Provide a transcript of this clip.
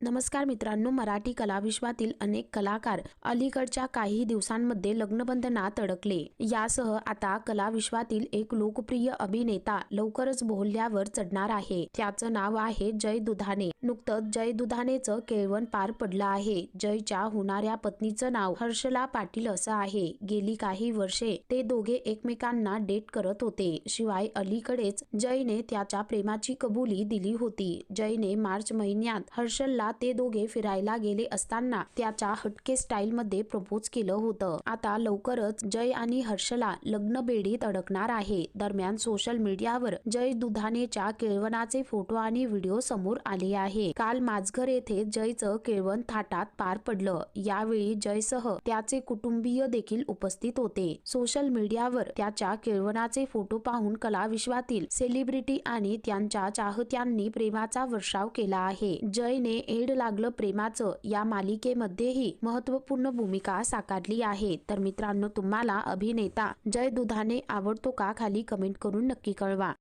नमस्कार मित्रांनो, मराठी कला विश्वातील अनेक कलाकार अलीकडच्या काही दिवसांमध्ये लग्नबंधनात अडकले। यासह आता कला विश्वातील एक लोकप्रिय अभिनेता लवकरच बोहल्यावर चढणार आहे। त्याचं नाव आहे जय दुधाणे। नुकतंच जय दुधाणेचं केळवण पार पडलं आहे। जयच्या होणाऱ्या पत्नीचं नाव हर्षला पाटील असं आहे। गेली काही वर्षे ते दोघे एकमेकांना डेट करत होते। शिवाय अलीकडेच जयने त्याच्या प्रेमाची कबुली दिली होती। जयने मार्च महिन्यात हर्षला ते दोघे फिरायला गेले असताना त्याच्या हटके स्टाईल मध्ये प्रपोज केलं होतं। आता लवकरच जय आणि हर्षला लग्न बेडीत अडकणार आहे। दरम्यान सोशल मीडियावर जय दुधाणेच्या केळवणाचे फोटो आणि व्हिडिओ समोर आले आहे। काल माझघर येथे जयचं केळवण थाटात पार पडलं। यावेळी जयसह त्याचे कुटुंबीय देखील उपस्थित होते। सोशल मीडियावर त्याच्या केळवणाचे फोटो पाहून कला विश्वातील सेलिब्रिटी आणि त्यांच्या चाहत्यांनी प्रेमाचा वर्षाव केला आहे। जयने एड लागलं प्रेमाचं या मालिकेमध्येही महत्त्वपूर्ण भूमिका साकारली आहे। तर मित्रांनो, तुम्हाला अभिनेता जय दुधाणे आवडतो का? खाली कमेंट करून नक्की कळवा।